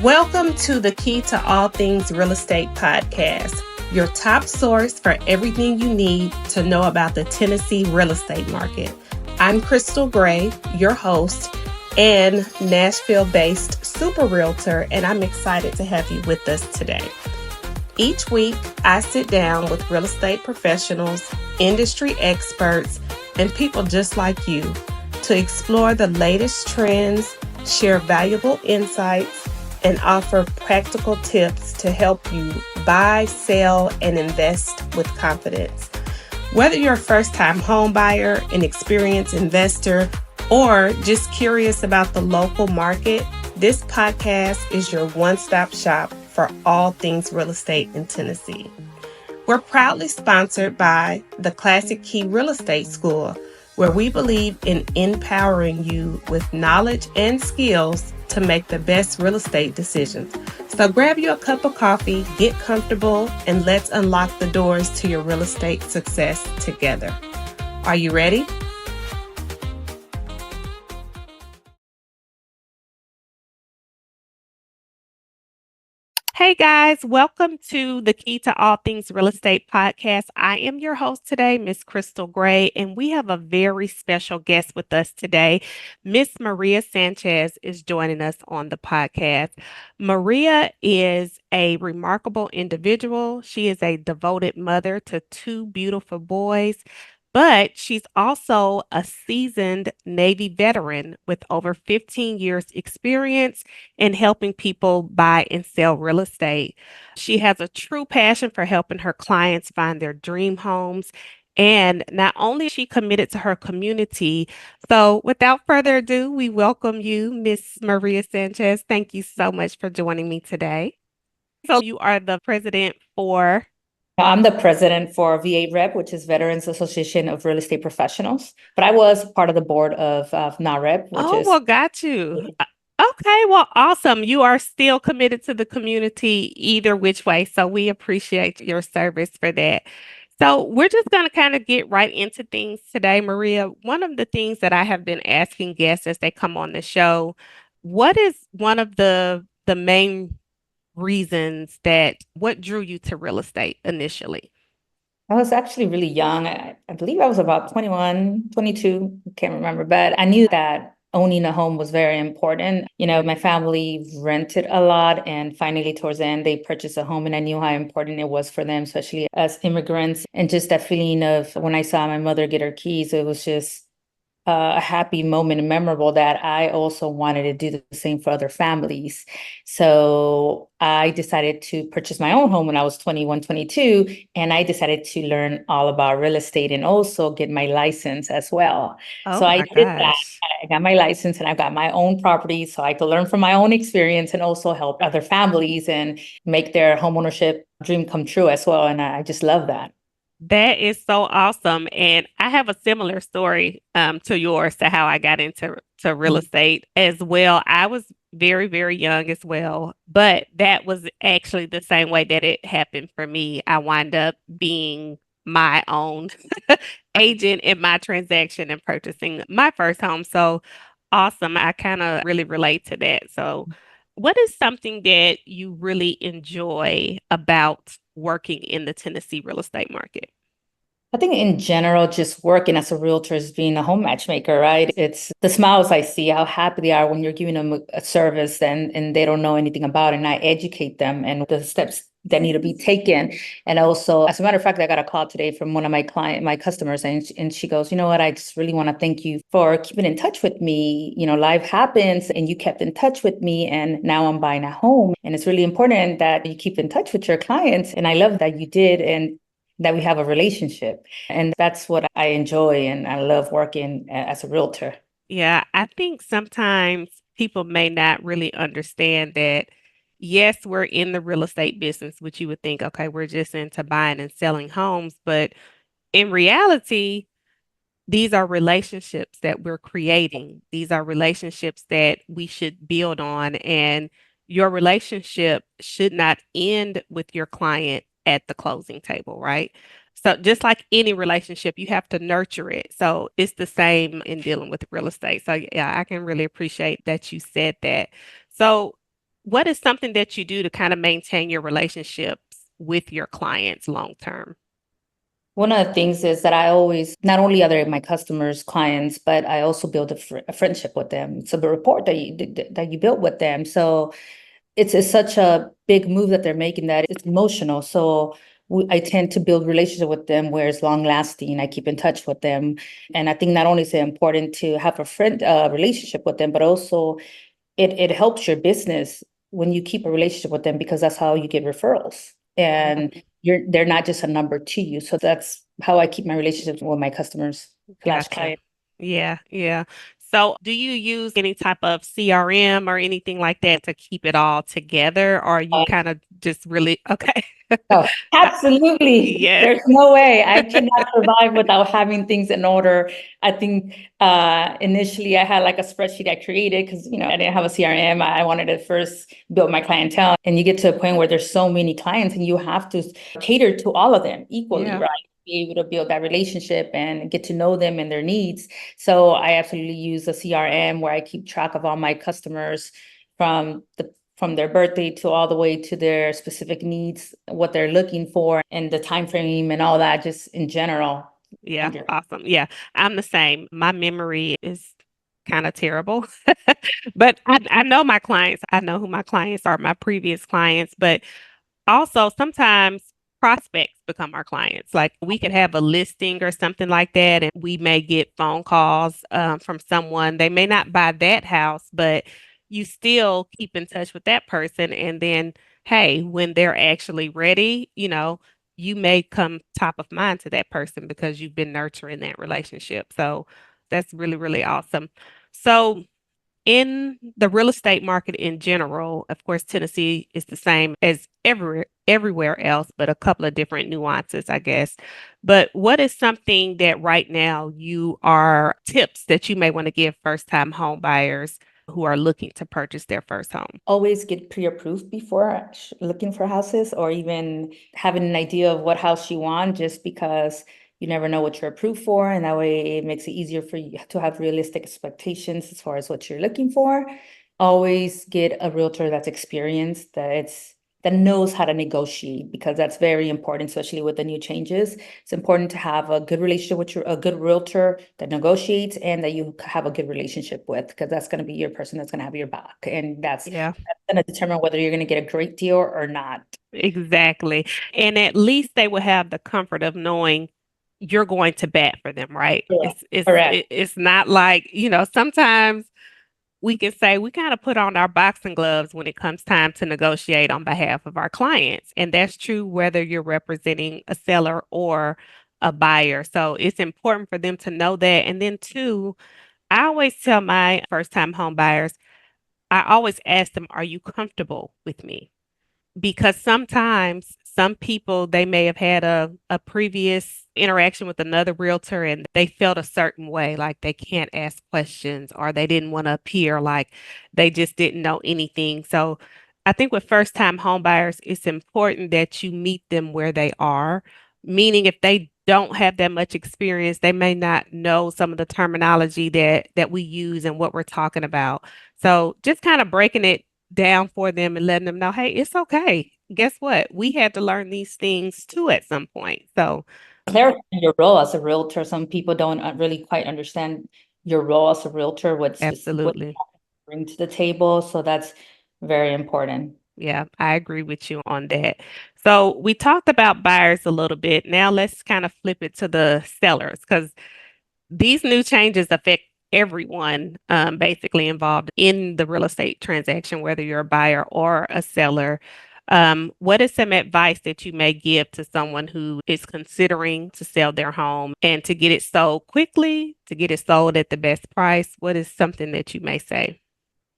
Welcome to the Key to All Things Real Estate podcast, your top source for everything you need to know about the Tennessee real estate market. I'm Krystal Gray, your host and Nashville-based super realtor, and I'm excited to have you with us today. Each week, I sit down with real estate professionals, industry experts, and people just like you to explore the latest trends, share valuable insights, and offer practical tips to help you buy, sell, and invest with confidence. Whether you're a first-time home buyer, an experienced investor, or just curious about the local market, this podcast is your one-stop shop for all things real estate in Tennessee. We're proudly sponsored by the Classic Key Real Estate School, where we believe in empowering you with knowledge and skills to make the best real estate decisions. So grab you a cup of coffee, get comfortable, and let's unlock the doors to your real estate success together. Are you ready? Hey guys, welcome to the Key to All Things Real Estate podcast. I am your host today, Miss Krystal Gray, and we have a very special guest with us today. Miss Maria Sanchez is joining us on the podcast. Maria is a remarkable individual. She is a devoted mother to two beautiful boys. But she's also a seasoned Navy veteran with over 15 years experience in helping people buy and sell real estate. She has a true passion for helping her clients find their dream homes. And not only is she committed to her community, so without further ado, we welcome you, Miss Maria Sanchez. Thank you so much for joining me today. So you are the president for... I'm the president for VA Rep, which is Veterans Association of Real Estate Professionals. But I was part of the board of NAREP, which is... well, got you. Okay, well, awesome. You are still committed to the community either which way. So we appreciate your service for that. So we're just going to kind of get right into things today, Maria. One of the things that I have been asking guests as they come on the show, what is one of the main reasons what drew you to real estate initially? I was actually really young. I believe I was about 21, 22, can't remember, but I knew that owning a home was very important. You know, my family rented a lot, and finally towards the end, they purchased a home, and I knew how important it was for them, especially as immigrants. And just that feeling of when I saw my mother get her keys, it was just a happy moment and memorable that I also wanted to do the same for other families. So I decided to purchase my own home when I was 21, 22, and I decided to learn all about real estate and also get my license as well. Oh so I my did that. gosh. I got my license and I've got my own property so I could learn from my own experience and also help other families and make their homeownership dream come true as well. And I just love that. That is so awesome. And I have a similar story to yours, to how I got into real estate as well. I was very, very young as well, but that was actually the same way that it happened for me. I wound up being my own agent in my transaction and purchasing my first home. So awesome. I kind of really relate to that. So what is something that you really enjoy about working in the Tennessee real estate market? I think in general, just working as a realtor is being a home matchmaker, right? It's the smiles I see, how happy they are when you're giving them a service and they don't know anything about it. And I educate them and the steps that need to be taken. And also, as a matter of fact, I got a call today from one of my customers, and she goes, you know what, I just really want to thank you for keeping in touch with me. You know, life happens and you kept in touch with me, and now I'm buying a home. And it's really important that you keep in touch with your clients. And I love that you did, and that we have a relationship. And that's what I enjoy. And I love working as a realtor. Yeah, I think sometimes people may not really understand that, yes, we're in the real estate business, which you would think, okay, we're just into buying and selling homes. But in reality, these are relationships that we're creating. These are relationships that we should build on. And your relationship should not end with your client at the closing table, right? So just like any relationship, you have to nurture it. So it's the same in dealing with real estate. So yeah, I can really appreciate that you said that. So what is something that you do to kind of maintain your relationships with your clients long term? One of the things is that I always, not only are they my customers, clients, but I also build a friendship with them. It's a rapport that you build with them. So it's such a big move that they're making that it's emotional. So I tend to build relationship with them where it's long lasting. I keep in touch with them, and I think not only is it important to have a friend relationship with them, but also it helps your business when you keep a relationship with them because that's how you get referrals, and they're not just a number to you. So that's how I keep my relationships with my customers slash Gotcha. clients. Yeah, yeah. So, do you use any type of CRM or anything like that to keep it all together, or are you kind of just really okay? Oh, Uh, absolutely. Yes. There's no way I cannot survive without having things in order. I think initially I had like a spreadsheet I created because I didn't have a CRM. I wanted to first build my clientele. And you get to a point where there's so many clients and you have to cater to all of them equally, Yeah. right? Be able to build that relationship and get to know them and their needs. So I absolutely use a CRM where I keep track of all my customers from their birthday to all the way to their specific needs, what they're looking for, and the time frame and all that, just in general. Yeah. Andrew. Awesome. Yeah. I'm the same. My memory is kind of terrible, but I know my clients. I know who my clients are, my previous clients, but also, sometimes prospects become our clients. Like we could have a listing or something like that, and we may get phone calls from someone. They may not buy that house, but you still keep in touch with that person. And then, hey, when they're actually ready, you may come top of mind to that person because you've been nurturing that relationship. So that's really, really awesome. So, in the real estate market in general, of course, Tennessee is the same as everywhere else, but a couple of different nuances, I guess. But what is something that right now you are tips that you may want to give first-time home buyers who are looking to purchase their first home? Always get pre-approved before looking for houses or even having an idea of what house you want, just because you never know what you're approved for. And that way it makes it easier for you to have realistic expectations as far as what you're looking for. Always get a realtor that's experienced, that knows how to negotiate, because that's very important, especially with the new changes. It's important to have a good relationship with a good realtor that negotiates and that you have a good relationship with, because that's going to be your person that's going to have your back. And that's Yeah, going to determine whether you're going to get a great deal or not. exactly. And at least they will have the comfort of knowing you're going to bat for them, right? Correct. Correct. It's not like, sometimes we can say we kind of put on our boxing gloves when it comes time to negotiate on behalf of our clients. And that's true whether you're representing a seller or a buyer. So it's important for them to know that. And then, two, I always tell my first time home buyers, I always ask them, are you comfortable with me? Because sometimes some people they may have had a previous interaction with another realtor and they felt a certain way, like they can't ask questions or they didn't want to appear like they just didn't know anything. So I think with first time home buyers, it's important that you meet them where they are, meaning if they don't have that much experience, they may not know some of the terminology that we use and what we're talking about. So just kind of breaking it down for them and letting them know, hey, it's okay. Guess what? We had to learn these things too at some point. So, Clarify your role as a realtor. Some people don't really quite understand your role as a realtor, what absolutely. you bring to the table. So that's very important. Yeah, I agree with you on that. So, we talked about buyers a little bit. Now, let's kind of flip it to the sellers because these new changes affect everyone basically involved in the real estate transaction, whether you're a buyer or a seller. What is some advice that you may give to someone who is considering to sell their home and to get it sold quickly, to get it sold at the best price? What is something that you may say?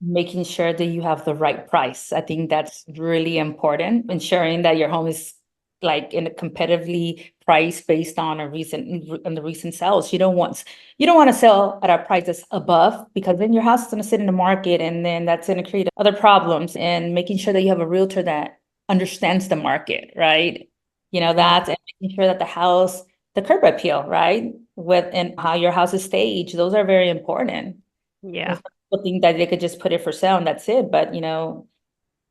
Making sure that you have the right price. I think that's really important. Ensuring that your home is like in a competitively priced based on the recent sales. You don't want to sell at a price that's above, because then your house is going to sit in the market and then that's going to create other problems. And making sure that you have a realtor that understands the market, right? Yeah. That, and making sure that the curb appeal, right? And how your house is staged, those are very important. Yeah. People think that they could just put it for sale and that's it, but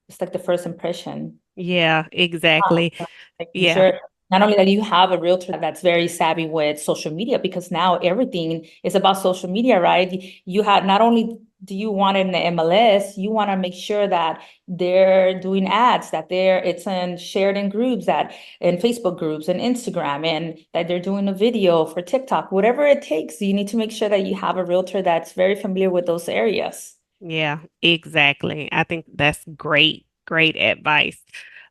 It's like the first impression. Yeah, exactly. Making Yeah. sure not only that you have a realtor that's very savvy with social media, because now everything is about social media, right? You have not only do you want it in the MLS, you want to make sure that they're doing ads, that it's in shared in groups, that in Facebook groups and Instagram, and that they're doing a video for TikTok, whatever it takes. You need to make sure that you have a realtor that's very familiar with those areas. Yeah, exactly. I think that's great, great advice.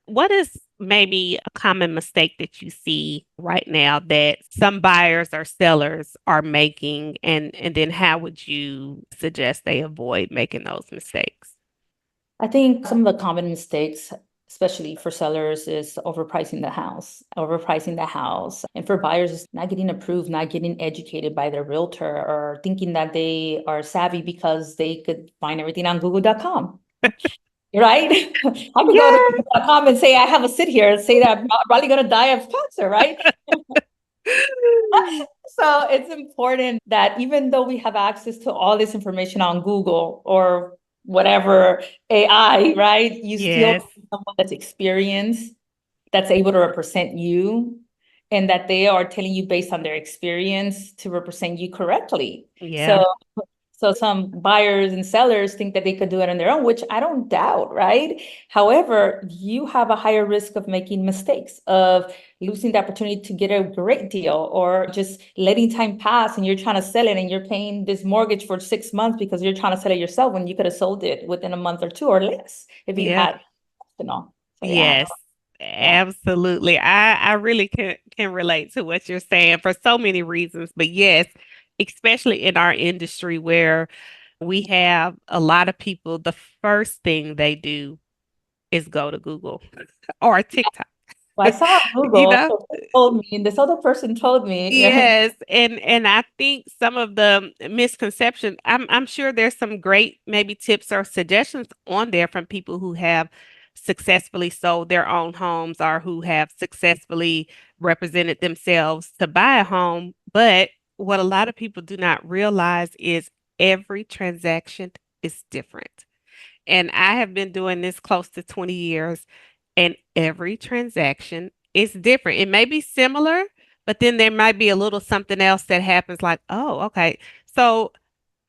What is maybe a common mistake that you see right now that some buyers or sellers are making, and then how would you suggest they avoid making those mistakes? I think some of the common mistakes, especially for sellers, is overpricing the house. Overpricing the house. And for buyers, is not getting approved, not getting educated by their realtor, or thinking that they are savvy because they could find everything on Google.com. Right? I could go to Yeah. Google.com and say, I have a sit here and say that I'm probably going to die of cancer, right? So it's important that even though we have access to all this information on Google or whatever AI, right? You still Yes. need someone that's experienced, that's able to represent you, and that they are telling you based on their experience to represent you correctly. Yeah. So some buyers and sellers think that they could do it on their own, which I don't doubt, right? However, you have a higher risk of making mistakes, of losing the opportunity to get a great deal, or just letting time pass and you're trying to sell it and you're paying this mortgage for 6 months because you're trying to sell it yourself when you could have sold it within a month or two or less if you Yeah. had, you know. So yeah, Yes. yeah. Absolutely. I really can relate to what you're saying for so many reasons. But yes, especially in our industry where we have a lot of people, the first thing they do is go to Google or TikTok. Well, I saw You Google, know? so they told me, and this other person told me, right? Yes, and I think some of the misconception, I'm sure there's some great maybe tips or suggestions on there from people who have successfully sold their own homes or who have successfully represented themselves to buy a home. But what a lot of people do not realize is every transaction is different. And I have been doing this close to 20 years, and every transaction is different. It may be similar, but then there might be a little something else that happens like, oh, okay. So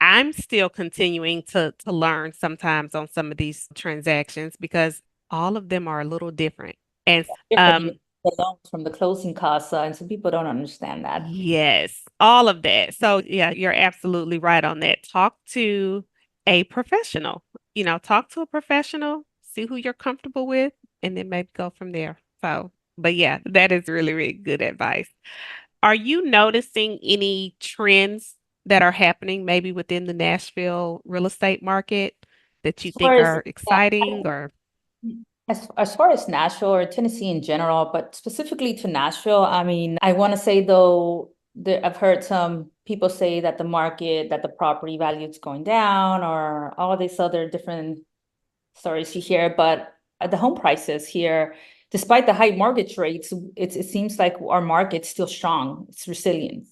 I'm still continuing to learn sometimes on some of these transactions because all of them are a little different. And Different um, the loans from the closing costs, and some people don't understand that. yes, all of that. So, yeah, you're absolutely right on that. Talk to a professional, talk to a professional, see who you're comfortable with, and then maybe go from there. So, but yeah, that is really, really good advice. Are you noticing any trends that are happening maybe within the Nashville real estate market that you As far think as are yeah, exciting or as far as Nashville or Tennessee in general, but specifically to Nashville, I mean, I want to say though, I've heard some people say that the property value is going down, or all these other different stories you hear, but the home prices here, despite the high mortgage rates, it seems like our market's still strong. It's resilient. yeah,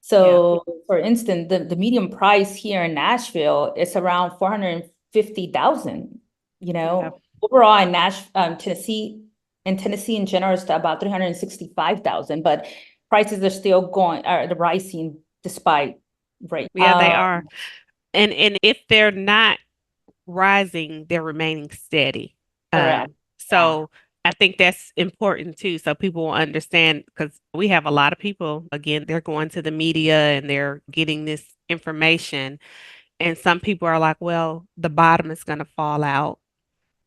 So, for instance, the median price here in Nashville is around 450,000. You yeah, know, overall in Tennessee in general is about 365,000, but prices are still are rising despite rate. yeah, they are. And if they're not rising, they're remaining steady. Correct. Yeah. So I think that's important too. So people will understand because we have a lot of people, again, they're going to the media and they're getting this information. And some people are like, well, the bottom is going to fall out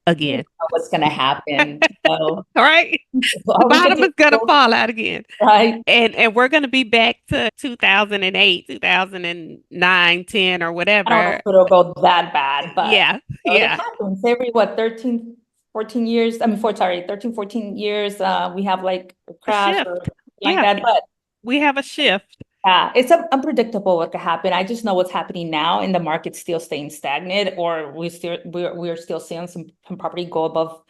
You again. know what's gonna happen. So All right. The all we can bottom do, is going to fall out again. right? And we're going to be back to 2008, 2009, 10 or I don't know whatever. if it'll go that bad, but Yeah. it Yeah. happens every 13, 14 years. I mean, 13, 14 years, we have like a A crash or shift. like Yeah. that. But We have a shift. yeah, it's unpredictable what could happen. I just know what's happening now, and the market's still staying stagnant, or we're still seeing some property go above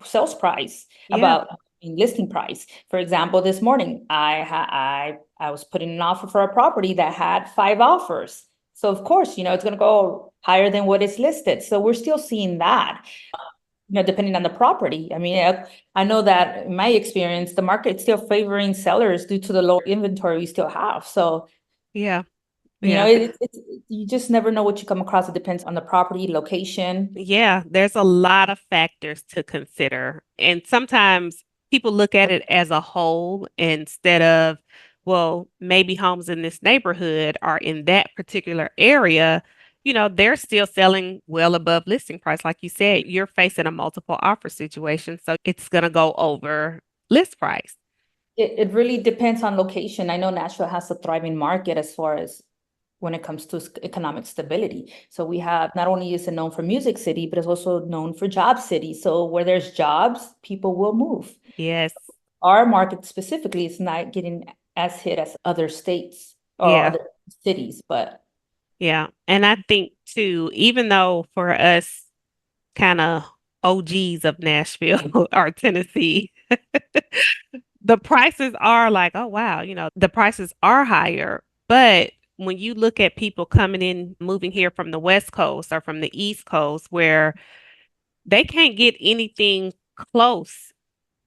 sales price, Yeah. about listing price. For example, this morning I was putting an offer for a property that had 5 offers. So of course, it's going to go higher than what is listed. So we're still seeing that. depending on the property. I mean, I know that in my experience, the market's still favoring sellers due to the low inventory we still have. So, Yeah. you know, Yeah. you just never know what you come across. It depends on the property, location. Yeah, there's a lot of factors to consider. And sometimes people look at it as a whole instead of, well, maybe homes in this neighborhood or in that particular area, they're still selling well above listing price. Like you said, you're facing a multiple offer situation, so it's going to go over list price. It really depends on location. I know Nashville has a thriving market as far as when it comes to economic stability. So we have, not only is it known for music city, but it's also known for job city. So where there's jobs, people will move. Yes. Our market specifically is not getting as hit as other states or Yeah. other cities, but Yeah. And I think too, even though for us kind of OGs of Nashville or Tennessee, the prices are like, oh, wow, the prices are higher. But when you look at people coming in, moving here from the West Coast or from the East Coast, where they can't get anything close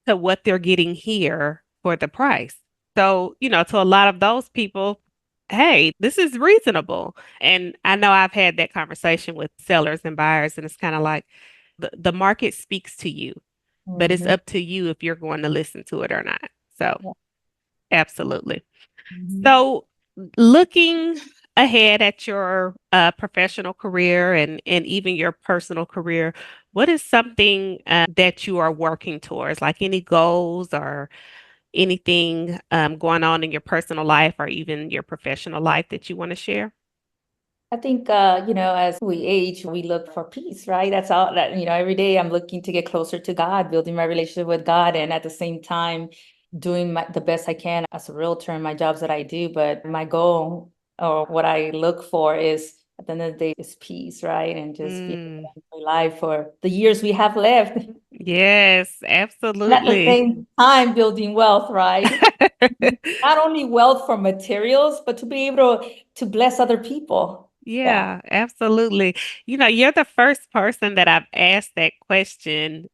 to what they're getting here for the price. So, to a lot of those people, hey, this is reasonable. And I know I've had that conversation with sellers and buyers, and it's kind of like the market speaks to you, but it's Mhm. up to you if you're going to listen to it or not. So, Yeah. absolutely. Mhm. So, looking ahead at your professional career and even your personal career, what is something that you are working towards? Like any goals or anything going on in your personal life or even your professional life that you want to share? I think, as we age, we look for peace, right? That's all that, every day I'm looking to get closer to God, building my relationship with God, and at the same time, doing the best I can as a realtor in my jobs that I do. But my goal or what I look for is at the end of the day is peace, right? And just be Mm, able to enjoy life for the years we have left. yes, And at the absolutely. same time, building wealth, right? Not only wealth from materials, but to be able to bless other people. Yeah. Yeah, absolutely. You're the first person that I've asked that question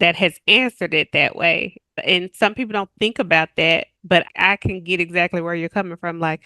that has answered it that way. And some people don't think about that, but I can get exactly where you're coming from. Like,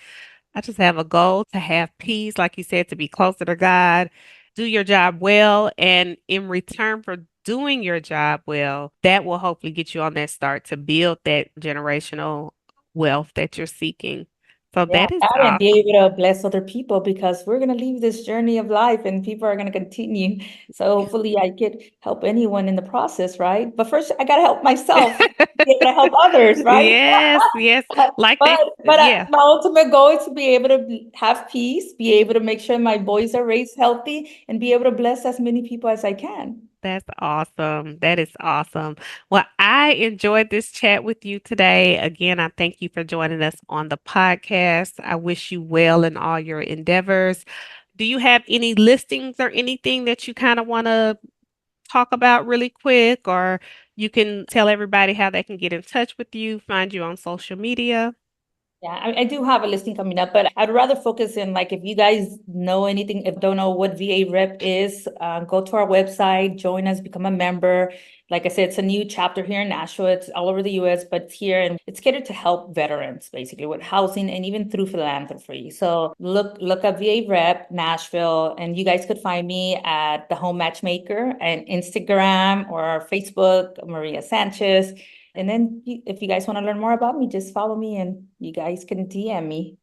I just have a goal to have peace, like you said, to be closer to God, do your job well. And in return for doing your job well, that will hopefully get you on that start to build that generational wealth that you're seeking. So Yeah, that is that and be awesome. able to bless other people because we're gonna leave this journey of life and people are gonna continue. So hopefully I could help anyone in the process, right? But first I gotta help myself, be able to help others, right? Yes, yes. Like But they, but yeah. my ultimate goal is to be able to have peace, be able to make sure my boys are raised healthy, and be able to bless as many people as I can. That's awesome. That is awesome. Well, I enjoyed this chat with you today. Again, I thank you for joining us on the podcast. I wish you well in all your endeavors. Do you have any listings or anything that you kind of want to talk about really quick, or you can tell everybody how they can get in touch with you, find you on social media? Yeah, I do have a listing coming up, but I'd rather focus in like if you guys know anything, if don't know what VA Rep is, go to our website, join us, become a member. Like I said, it's a new chapter here in Nashville. It's all over the US, but it's here and it's catered to help veterans basically with housing and even through philanthropy. So look up VA Rep Nashville, and you guys could find me at the Home Matchmaker and Instagram or Facebook, Maria Sanchez. And then if you guys want to learn more about me, just follow me and you guys can DM me.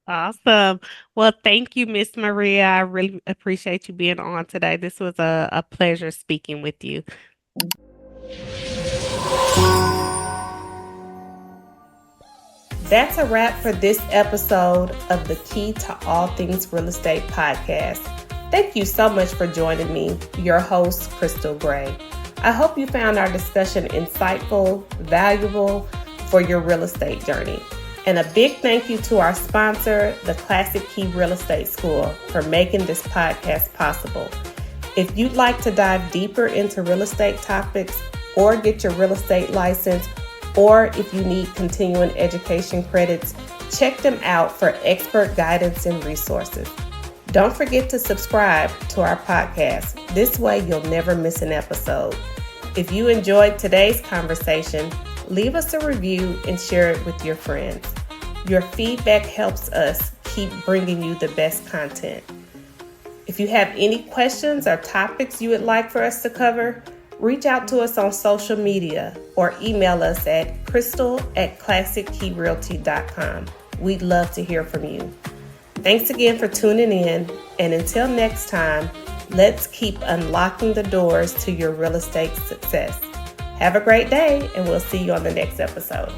Awesome. Well, thank you, Miss Maria. I really appreciate you being on today. This was a pleasure speaking with you. That's a wrap for this episode of the Key to All Things Real Estate podcast. Thank you so much for joining me, your host, Krystal Gray. I hope you found our discussion insightful, valuable for your real estate journey. And a big thank you to our sponsor, the Classic Key Real Estate School, for making this podcast possible. If you'd like to dive deeper into real estate topics or get your real estate license, or if you need continuing education credits, check them out for expert guidance and resources. Don't forget to subscribe to our podcast. This way you'll never miss an episode. If you enjoyed today's conversation, leave us a review and share it with your friends. Your feedback helps us keep bringing you the best content. If you have any questions or topics you would like for us to cover, reach out to us on social media or email us at krystal@classickeyrealty.com. We'd love to hear from you. Thanks again for tuning in, and until next time, let's keep unlocking the doors to your real estate success. Have a great day, and we'll see you on the next episode.